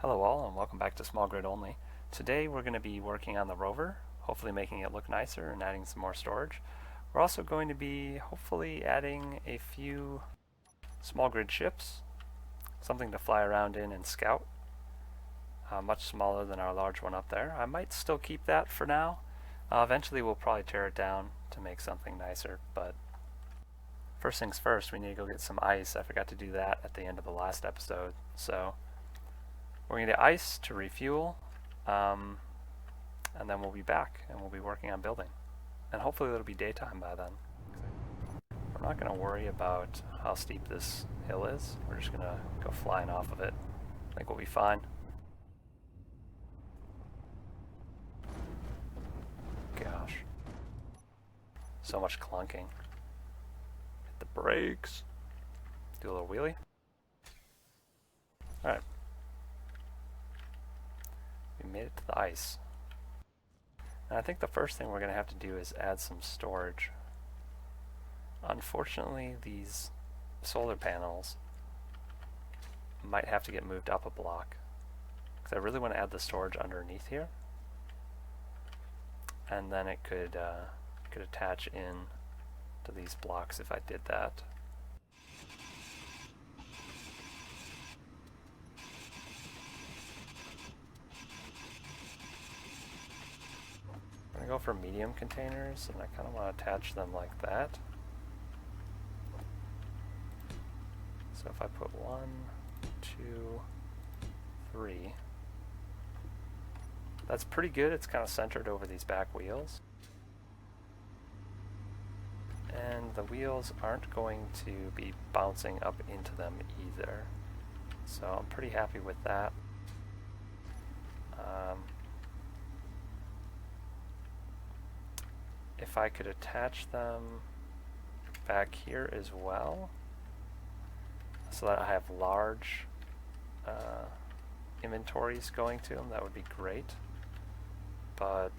Hello all and welcome back to Small Grid Only. Today we're going to be working on the Rover, hopefully making it look nicer and adding some more storage. We're also going to be hopefully adding a few small grid ships, something to fly around in and scout, much smaller than our large one up there. I might still keep that for now. Eventually we'll probably tear it down to make something nicer, but first things first, we need to go get some ice. I forgot to do that at the end of the last episode, so we're going to get ice to refuel, and then we'll be back and we'll be working on building. And hopefully it'll be daytime by then. We're not going to worry about how steep this hill is. We're just going to go flying off of it. I think we'll be fine. Gosh. So much clunking. Hit the brakes. Do a little wheelie. Alright. We made it to the ice. And I think the first thing we're going to have to do is add some storage. Unfortunately, these solar panels might have to get moved up a block, because I really want to add the storage underneath here, and then it could attach in to these blocks if I did that. I'm going to go for medium containers, and I kind of want to attach them like that. So if I put 1, 2, 3, that's pretty good. It's kind of centered over these back wheels. And the wheels aren't going to be bouncing up into them either. So I'm pretty happy with that. If I could attach them back here as well, so that I have large inventories going to them, that would be great. But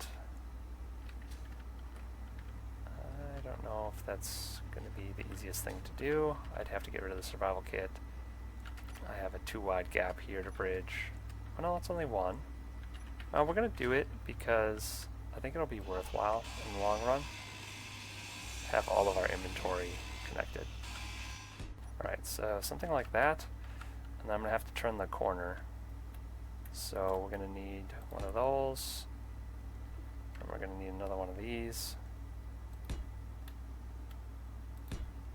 I don't know if that's going to be the easiest thing to do. I'd have to get rid of the survival kit. I have a 2 wide gap here to bridge. Oh no, it's only 1. We're going to do it because I think it'll be worthwhile in the long run to have all of our inventory connected. Alright, so something like that, and then I'm going to have to turn the corner. So we're going to need one of those, and we're going to need another one of these,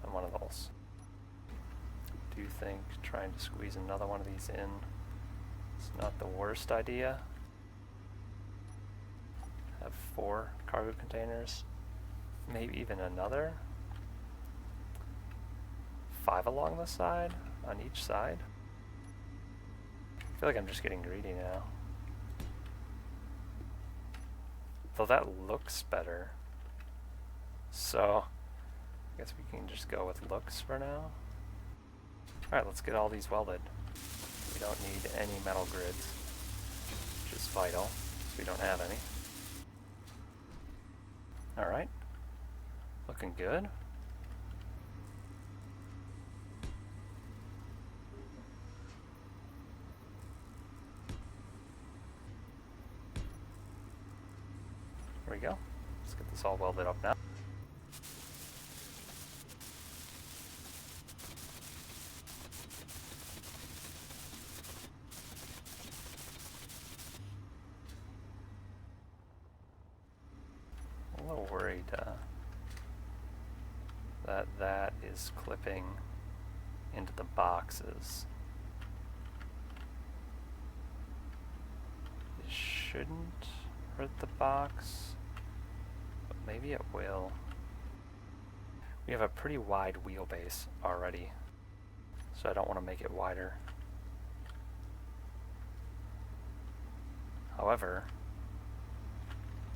and one of those. I do think trying to squeeze another one of these in is not the worst idea. Have 4 cargo containers, maybe even another 5 along the side, on each side. I feel like I'm just getting greedy now. Though that looks better. So, I guess we can just go with looks for now. Alright, let's get all these welded. We don't need any metal grids, which is vital, so we don't have any. Alright, looking good. There we go. Let's get this all welded up now. I'm a little worried that is clipping into the boxes. It shouldn't hurt the box, but maybe it will. We have a pretty wide wheelbase already, so I don't want to make it wider. However,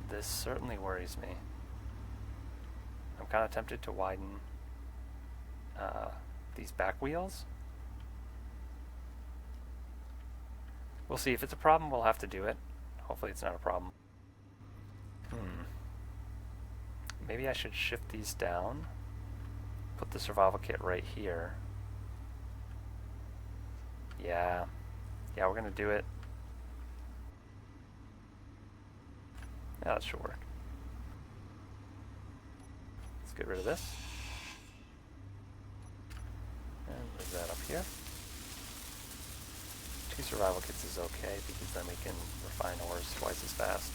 this certainly worries me. I'm kind of tempted to widen these back wheels. We'll see. If it's a problem, we'll have to do it. Hopefully it's not a problem. Maybe I should shift these down, put the survival kit right here. Yeah, we're gonna do it. Yeah, that should work. Let's get rid of this. And move that up here. 2 survival kits is okay because then we can refine ores twice as fast.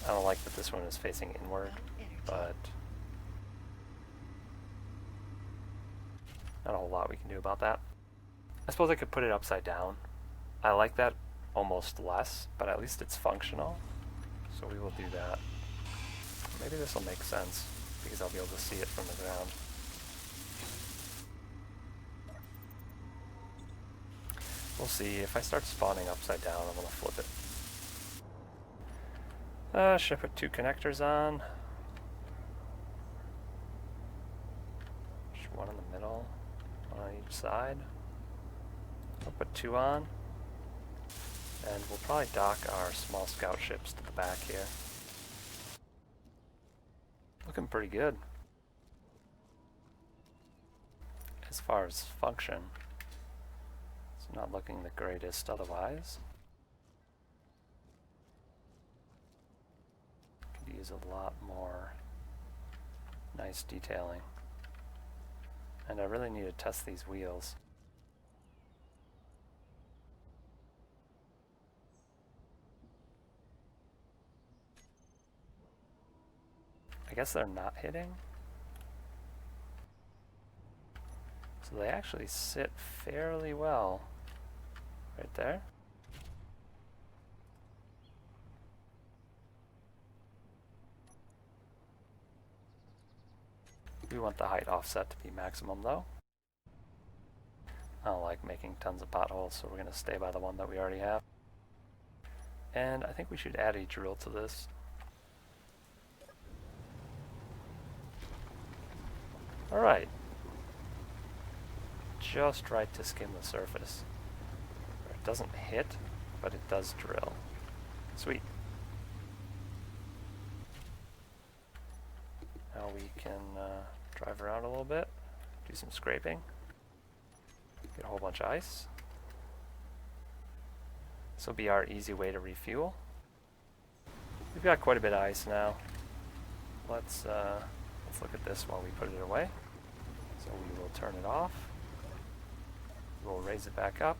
I don't like that this one is facing inward, but not a whole lot we can do about that. I suppose I could put it upside down. I like that almost less, but at least it's functional. So we will do that. Maybe this will make sense because I'll be able to see it from the ground. We'll see. If I start spawning upside down, I'm going to flip it. Should I put 2 connectors on? Just 1 in the middle, 1 on each side. I'll put 2 on. And we'll probably dock our small scout ships to the back here. Looking pretty good. As far as function, it's not looking the greatest otherwise. Could use a lot more nice detailing. And I really need to test these wheels. I guess they're not hitting. So they actually sit fairly well right there. We want the height offset to be maximum though. I don't like making tons of potholes, so we're going to stay by the one that we already have. And I think we should add a drill to this. Alright. Just right to skim the surface. It doesn't hit, but it does drill. Sweet. Now we can drive around a little bit, do some scraping, get a whole bunch of ice. This will be our easy way to refuel. We've got quite a bit of ice now. Let's look at this while we put it away. So we will turn it off. We'll raise it back up.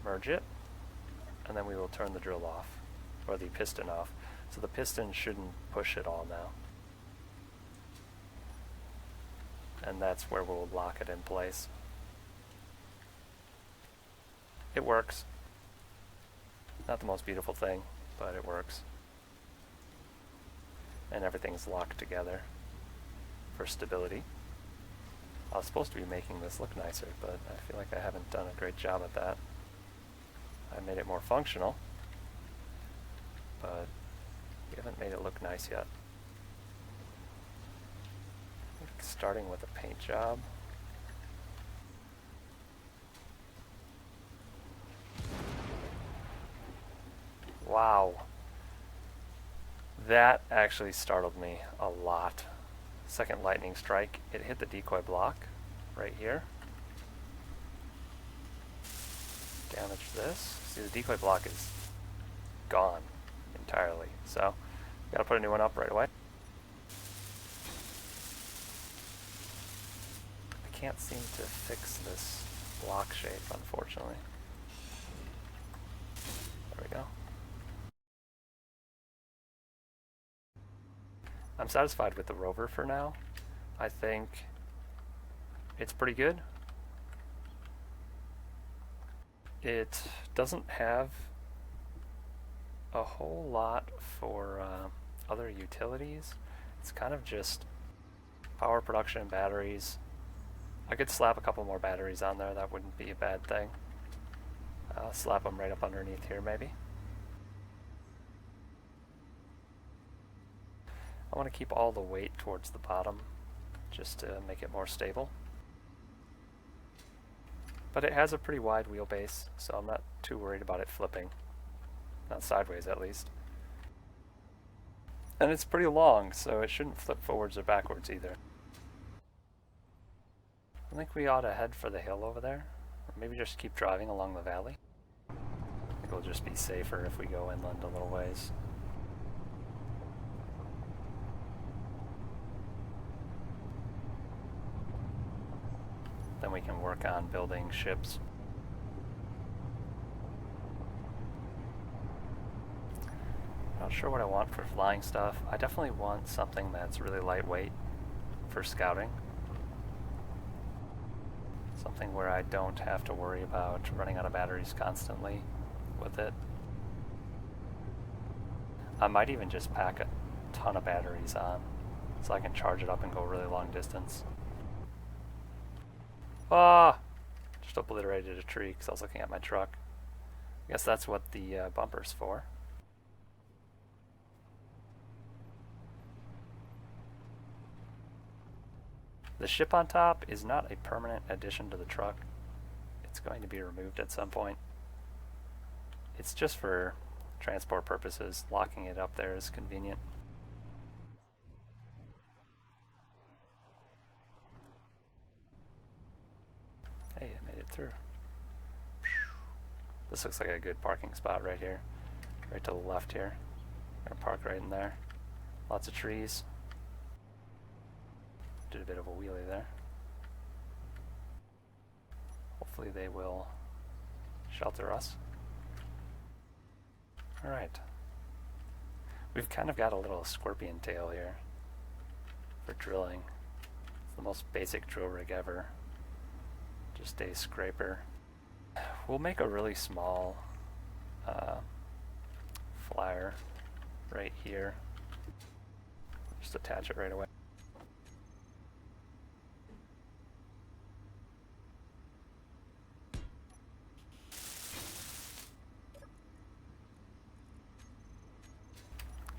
Merge it. And then we will turn the drill off, or the piston off. So the piston shouldn't push it all now. And that's where we'll lock it in place. It works. Not the most beautiful thing, but it works. And everything's locked together for stability. I was supposed to be making this look nicer, but I feel like I haven't done a great job at that. I made it more functional, but we haven't made it look nice yet. I think starting with a paint job. Wow. That actually startled me a lot. Second lightning strike, it hit the decoy block right here. Damage this. See, the decoy block is gone entirely, so gotta put a new one up right away. I can't seem to fix this block shape, unfortunately. There we go. I'm satisfied with the Rover for now. I think it's pretty good. It doesn't have a whole lot for other utilities. It's kind of just power production and batteries. I could slap a couple more batteries on there, that wouldn't be a bad thing. I'll slap them right up underneath here maybe. I want to keep all the weight towards the bottom just to make it more stable. But it has a pretty wide wheelbase, so I'm not too worried about it flipping. Not sideways at least. And it's pretty long, so it shouldn't flip forwards or backwards either. I think we ought to head for the hill over there, or maybe just keep driving along the valley. it'll just be safer if we go inland a little ways. Then we can work on building ships. Not sure what I want for flying stuff. I definitely want something that's really lightweight for scouting. Something where I don't have to worry about running out of batteries constantly with it. I might even just pack a ton of batteries on so I can charge it up and go really long distance. Ah! Just obliterated a tree because I was looking at my truck. I guess that's what the bumper's for. The ship on top is not a permanent addition to the truck. It's going to be removed at some point. It's just for transport purposes. Locking it up there is convenient. Hey, I made it through. This looks like a good parking spot right here. Right to the left here. I'm gonna park right in there. Lots of trees. Did a bit of a wheelie there. Hopefully they will shelter us. Alright. We've kind of got a little scorpion tail here for drilling. It's the most basic drill rig ever. Just a scraper. We'll make a really small flyer right here. Just attach it right away.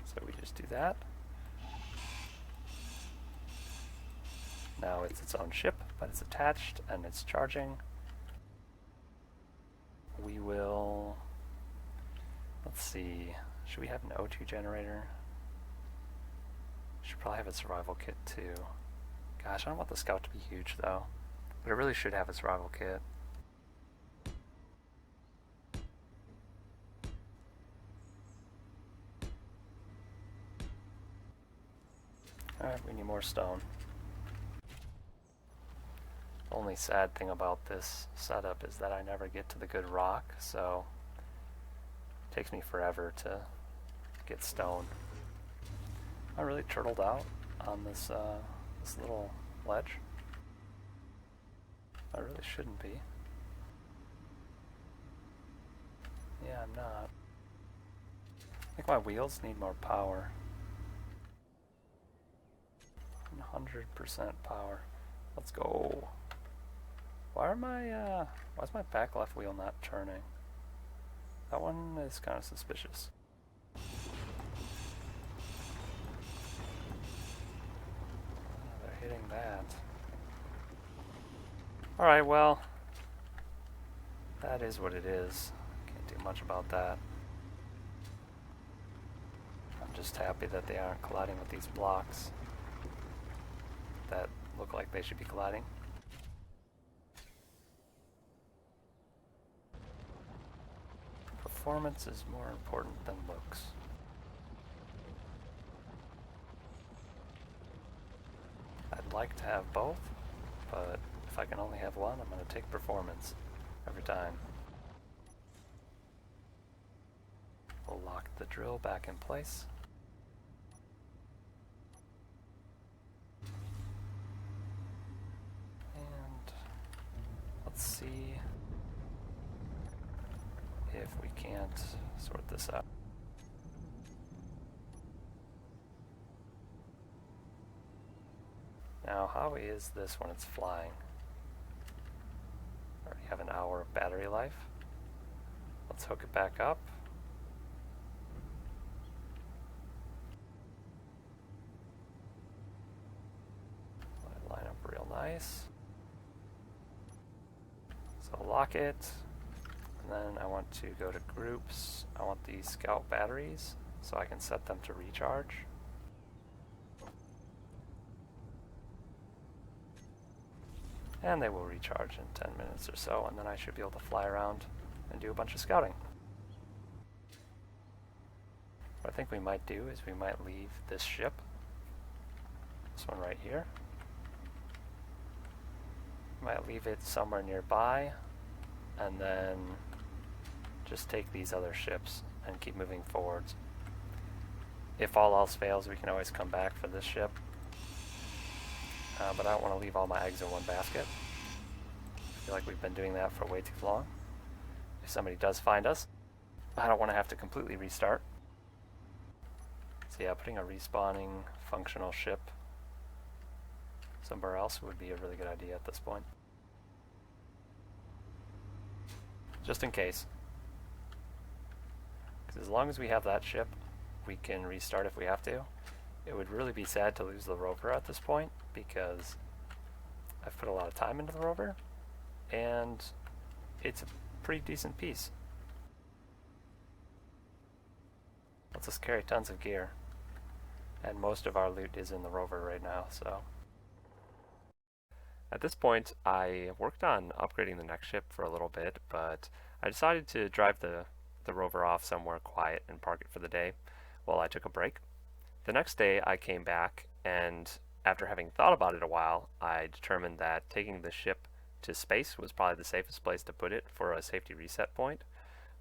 So we just do that. Now it's its own ship, but it's attached and it's charging. We will, let's see, should we have an O2 generator? Should probably have a survival kit too. Gosh, I don't want the scout to be huge though, but it really should have a survival kit. Alright, we need more stone. The only sad thing about this setup is that I never get to the good rock, so it takes me forever to get stone. I really turtled out on this this little ledge. I really shouldn't be. Yeah, I'm not. I think my wheels need more power. 100% power. Let's go. Why is my back left wheel not turning? That one is kind of suspicious. They're hitting that. Alright, well, that is what it is. Can't do much about that. I'm just happy that they aren't colliding with these blocks that look like they should be colliding. Performance is more important than looks. I'd like to have both, but if I can only have one, I'm going to take performance every time. We'll lock the drill back in place. And let's see if we can't sort this out. Now, how is this when it's flying? Already have an hour of battery life. Let's hook it back up. Let it line up real nice. So lock it. And then I want to go to groups. I want these scout batteries so I can set them to recharge. And they will recharge in 10 minutes or so, and then I should be able to fly around and do a bunch of scouting. What I think we might do is we might leave this ship, this one right here, might leave it somewhere nearby, and then just take these other ships and keep moving forwards. If all else fails, we can always come back for this ship. But I don't want to leave all my eggs in one basket. I feel like we've been doing that for way too long. If somebody does find us, I don't want to have to completely restart. So yeah, putting a respawning functional ship somewhere else would be a really good idea at this point. Just in case. Because as long as we have that ship, we can restart if we have to. It would really be sad to lose the Rover at this point, because I've put a lot of time into the Rover, and it's a pretty decent piece. Lets us carry tons of gear, and most of our loot is in the Rover right now, so. At this point, I worked on upgrading the next ship for a little bit, but I decided to drive the Rover off somewhere quiet and park it for the day while I took a break. The next day I came back, and after having thought about it a while, I determined that taking the ship to space was probably the safest place to put it for a safety reset point.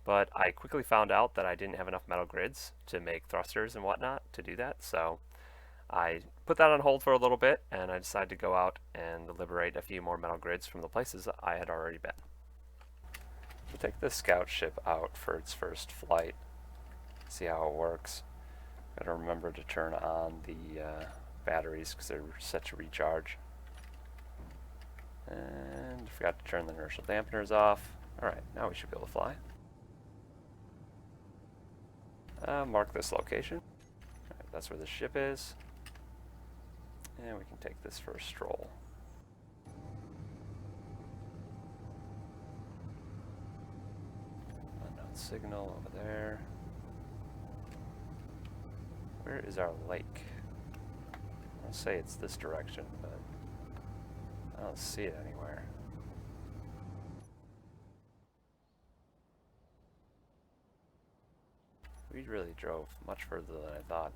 But I quickly found out that I didn't have enough metal grids to make thrusters and whatnot to do that, so I put that on hold for a little bit, and I decided to go out and liberate a few more metal grids from the places I had already been. We'll take this scout ship out for its first flight, see how it works. Gotta remember to turn on the batteries because they're set to recharge. And forgot to turn the inertial dampeners off. Alright, now we should be able to fly. Mark this location. Right, that's where the ship is. And we can take this for a stroll. Unknown signal over there. Where is our lake? I'll say it's this direction, but I don't see it anywhere. We really drove much further than I thought.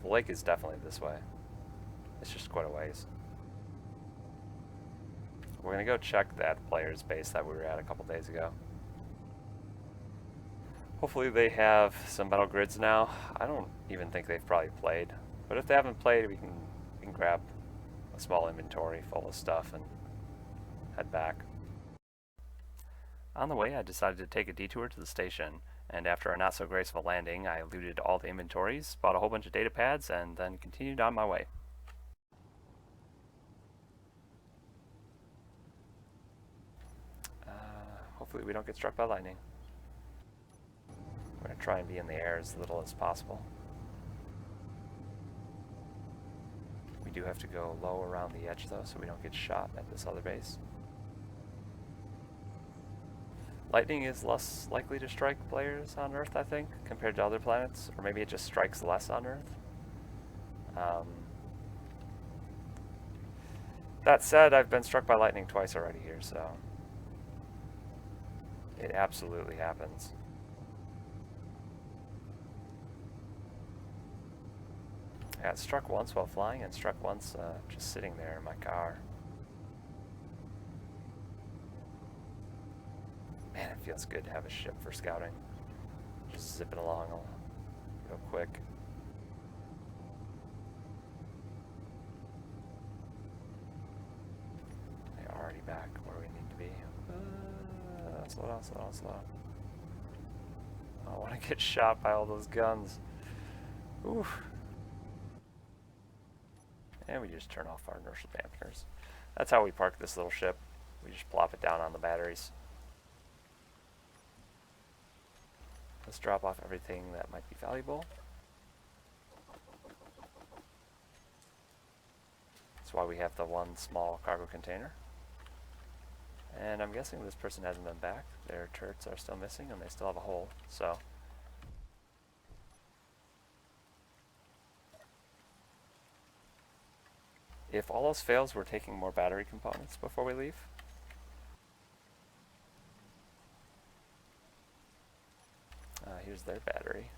The lake is definitely this way. It's just quite a ways. We're gonna go check that player's base that we were at a couple days ago. Hopefully they have some metal grids now. I don't even think they've probably played. But if they haven't played, we can grab a small inventory full of stuff and head back. On the way, I decided to take a detour to the station, and after a not so graceful landing, I looted all the inventories, bought a whole bunch of data pads, and then continued on my way. Hopefully we don't get struck by lightning. We're going to try and be in the air as little as possible. We do have to go low around the edge though, so we don't get shot at this other base. Lightning is less likely to strike players on Earth, I think, compared to other planets, or maybe it just strikes less on Earth. That said, I've been struck by lightning twice already here, so it absolutely happens. I got struck once while flying and struck once just sitting there in my car. Man, it feels good to have a ship for scouting. Just zipping along real quick. They're already back where we need to be. Slow down, slow down, slow down. I don't want to get shot by all those guns. Oof. And we just turn off our inertial dampeners. That's how we park this little ship. We just plop it down on the batteries. Let's drop off everything that might be valuable. That's why we have the one small cargo container. And I'm guessing this person hasn't been back. Their turrets are still missing and they still have a hole, so. If all else fails, we're taking more battery components before we leave. Here's their battery.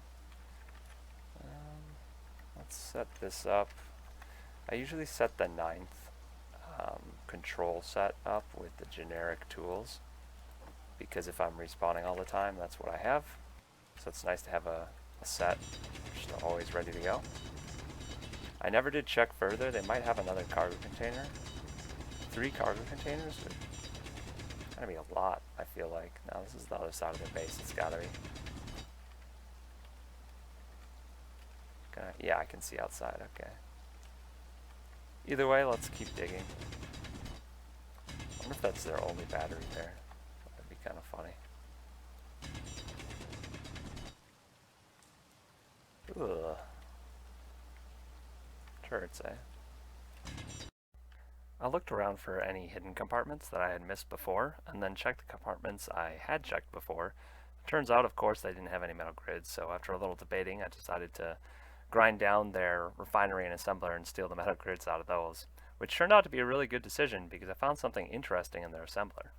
let's set this up. I usually set the 9th control set up with the generic tools, because if I'm respawning all the time, that's what I have. So it's nice to have a set just always ready to go. I never did check further. They might have another cargo container. 3 cargo containers would kind of be a lot, I feel like. Now this is the other side of their base. It's gotta be. Yeah, I can see outside. Okay. Either way, let's keep digging. I wonder if that's their only battery there. That'd be kind of funny. Ugh. Turrets, eh? I looked around for any hidden compartments that I had missed before, and then checked the compartments I had checked before. Turns out, of course, they didn't have any metal grids, so after a little debating, I decided to grind down their refinery and assembler and steal the metal grids out of those, which turned out to be a really good decision because I found something interesting in their assembler.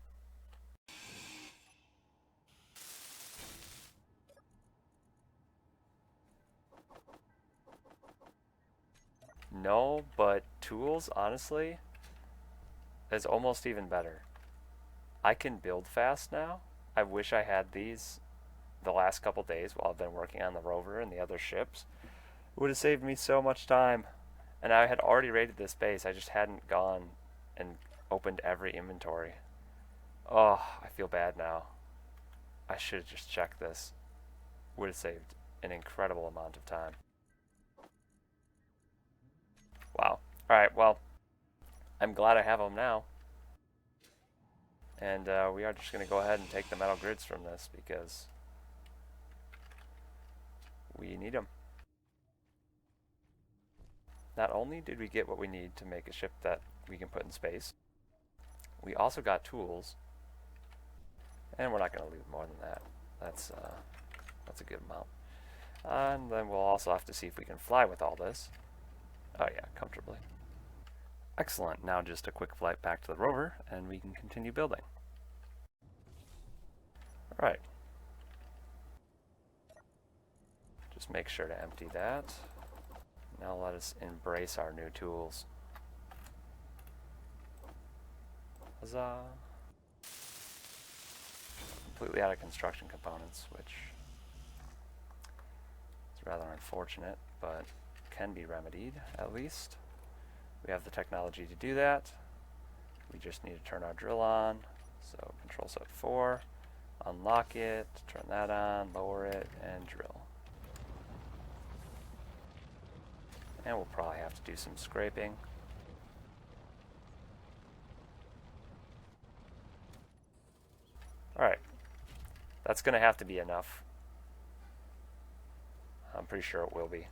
No, but tools, honestly, is almost even better. I can build fast now. I wish I had these the last couple days while I've been working on the Rover and the other ships. It would have saved me so much time. And I had already raided this base. I just hadn't gone and opened every inventory. Oh, I feel bad now. I should have just checked this. Would have saved an incredible amount of time. Wow. Alright, well, I'm glad I have them now. And we are just going to go ahead and take the metal grids from this because we need them. Not only did we get what we need to make a ship that we can put in space, we also got tools. And we're not going to leave more than that. That's a good amount. And then we'll also have to see if we can fly with all this. Oh yeah, comfortably. Excellent. Now just a quick flight back to the rover, and we can continue building. Alright. Just make sure to empty that. Now let us embrace our new tools. Huzzah! Completely out of construction components, which is rather unfortunate, but can be remedied, at least. We have the technology to do that. We just need to turn our drill on. So control set 4, unlock it, turn that on, lower it, and drill. And we'll probably have to do some scraping. Alright, that's going to have to be enough. I'm pretty sure it will be.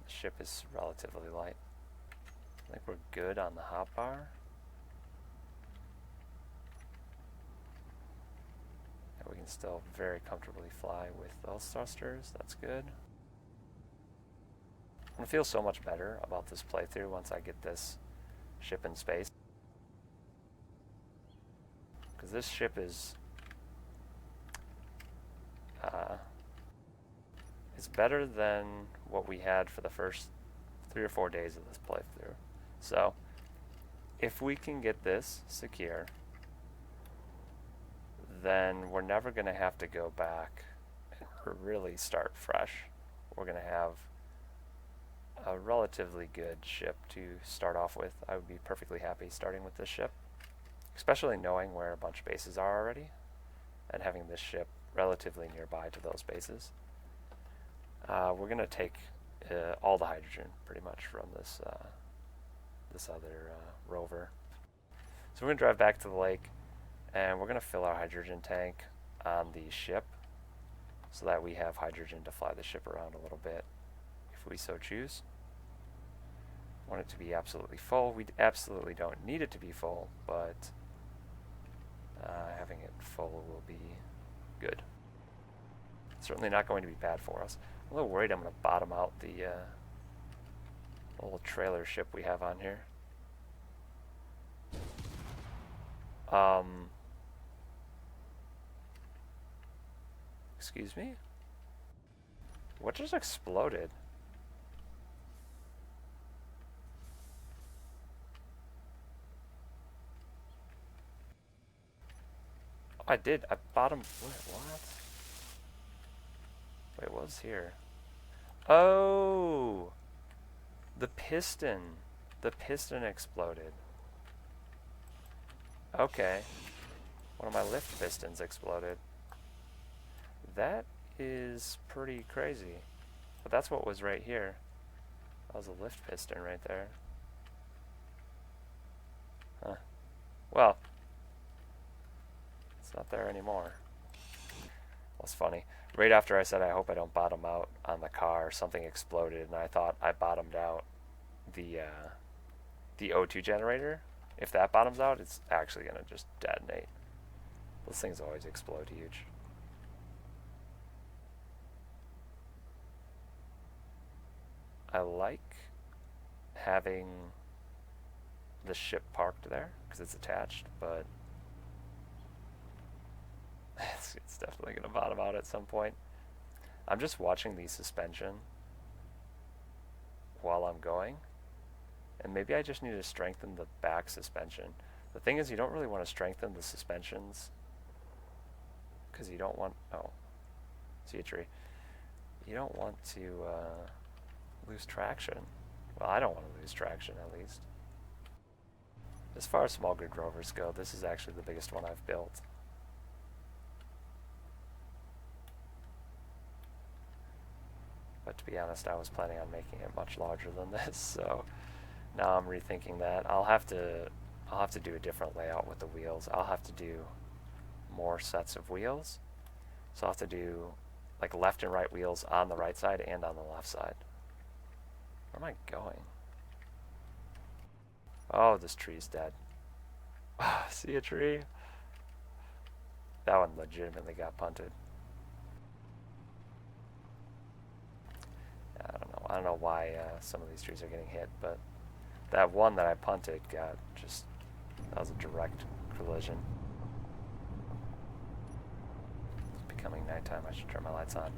The ship is relatively light. I think we're good on the hotbar. And we can still very comfortably fly with those thrusters. That's good. I'm going to feel so much better about this playthrough once I get this ship in space. Because this ship is it's better than what we had for the first 3 or 4 days of this playthrough. So, if we can get this secure, then we're never going to have to go back and really start fresh. We're going to have a relatively good ship to start off with. I would be perfectly happy starting with this ship, especially knowing where a bunch of bases are already and having this ship relatively nearby to those bases. We're going to take all the hydrogen pretty much from this this other rover. So we're going to drive back to the lake and we're going to fill our hydrogen tank on the ship so that we have hydrogen to fly the ship around a little bit if we so choose. Want it to be absolutely full. We absolutely don't need it to be full, but having it full will be good. Certainly not going to be bad for us. I'm a little worried I'm going to bottom out the little trailer ship we have on here. Excuse me? What just exploded? I did. I bottomed. What? Wait, what was here? Oh! The piston. The piston exploded. Okay. One of my lift pistons exploded. That is pretty crazy. But that's what was right here. That was a lift piston right there. Huh. Well, it's not there anymore. Well, it's funny. Right after I said I hope I don't bottom out on the car, something exploded, and I thought I bottomed out the O2 generator. If that bottoms out, it's actually going to just detonate. Those things always explode huge. I like having the ship parked there because it's attached, but it's definitely going to bottom out at some point. I'm just watching the suspension while I'm going, and maybe I just need to strengthen the back suspension. The thing is, you don't really want to strengthen the suspensions because you don't want, oh, see a tree. You don't want to lose traction. Well, I don't want to lose traction, at least. As far as small grid rovers go, this is actually the biggest one I've built. But to be honest, I was planning on making it much larger than this, so now I'm rethinking that. I'll have to do a different layout with the wheels. I'll have to do more sets of wheels. So I'll have to do like left and right wheels on the right side and on the left side. Where am I going? Oh, this tree's dead. See a tree? That one legitimately got punted. I don't know why some of these trees are getting hit, but that one that I punted got just, that was a direct collision. It's becoming nighttime. I should turn my lights on.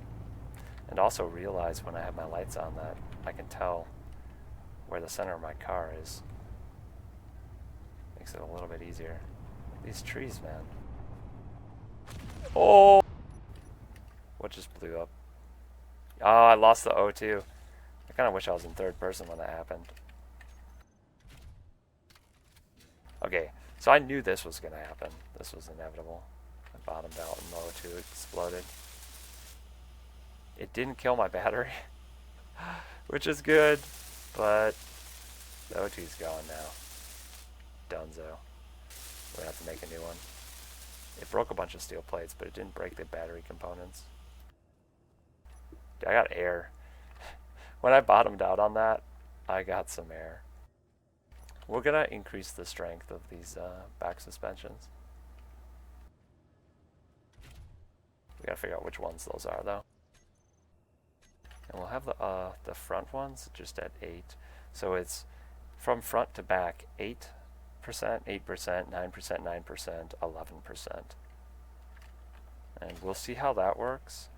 And also realize when I have my lights on that I can tell where the center of my car is. Makes it a little bit easier. These trees, man. Oh! What just blew up? Oh, I lost the O2. I kind of wish I was in third person when that happened. Okay, so I knew this was going to happen. This was inevitable. I bottomed out and the O2 exploded. It didn't kill my battery, which is good, but the O2's gone now. Dunzo. We have to make a new one. It broke a bunch of steel plates, but it didn't break the battery components. Dude, I got air. When I bottomed out on that, I got some air. We're gonna increase the strength of these back suspensions. We gotta figure out which ones those are, though. And we'll have the front ones just at 8. So it's from front to back 8%, 8%, 9%, 9%, 11%. And we'll see how that works.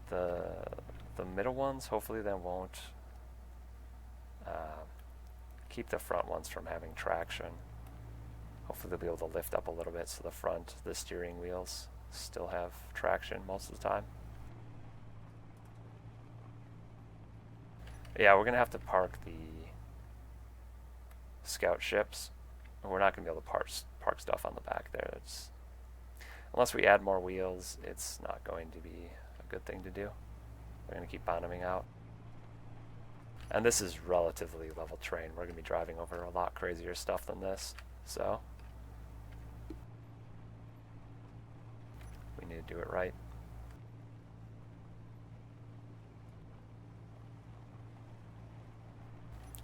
The middle ones, hopefully they won't keep the front ones from having traction. Hopefully they'll be able to lift up a little bit so the steering wheels still have traction most of the time. Yeah, we're going to have to park the scout ships. We're not going to be able to park stuff on the back there. Unless we add more wheels, it's not going to be a good thing to do. We're going to keep bottoming out. And this is relatively level terrain. We're going to be driving over a lot crazier stuff than this. So we need to do it right.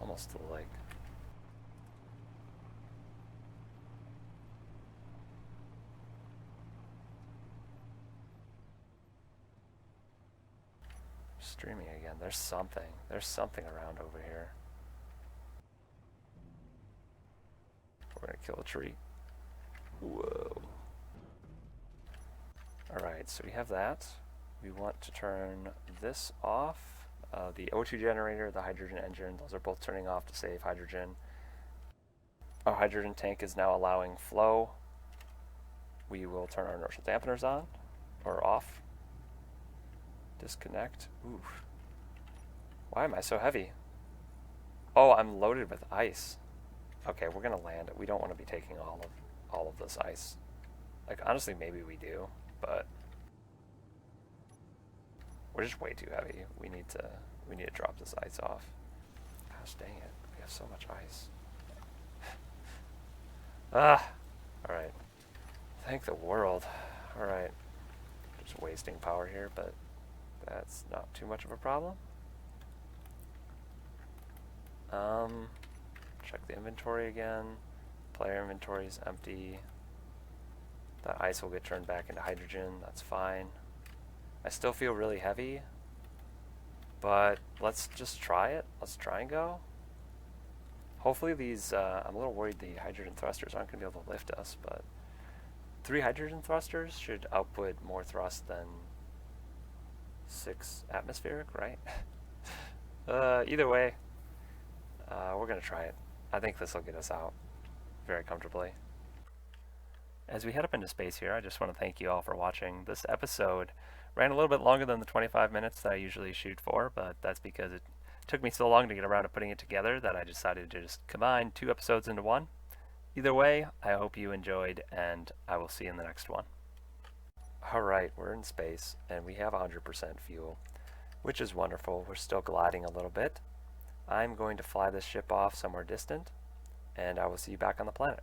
Almost to the lake. Streaming again. There's something. There's something around over here. We're gonna kill a tree. Whoa. Alright, so we have that. We want to turn this off. The O2 generator, the hydrogen engine, those are both turning off to save hydrogen. Our hydrogen tank is now allowing flow. we will turn our inertial dampeners on, or off. Disconnect. Oof. Why am I so heavy? Oh, I'm loaded with ice. Okay, we're gonna land it. We don't want to be taking all of this ice. Like, honestly, maybe we do, but we're just way too heavy. We need to drop this ice off. Gosh dang it. We have so much ice. Ah! Alright. Thank the world. Alright. Just wasting power here, but that's not too much of a problem. Check the inventory again. Player inventory is empty. That ice will get turned back into hydrogen. That's fine. I still feel really heavy, but let's just try it. Let's try and go. Hopefully these, I'm a little worried the hydrogen thrusters aren't going to be able to lift us, but 3 hydrogen thrusters should output more thrust than 6 atmospheric, right? Either way, we're going to try it. I think this will get us out very comfortably. As we head up into space here, I just want to thank you all for watching. This episode ran a little bit longer than the 25 minutes that I usually shoot for, but that's because it took me so long to get around to putting it together that I decided to just combine 2 episodes into one. Either way, I hope you enjoyed, and I will see you in the next one. Alright, we're in space, and we have 100% fuel, which is wonderful. We're still gliding a little bit. I'm going to fly this ship off somewhere distant, and I will see you back on the planet.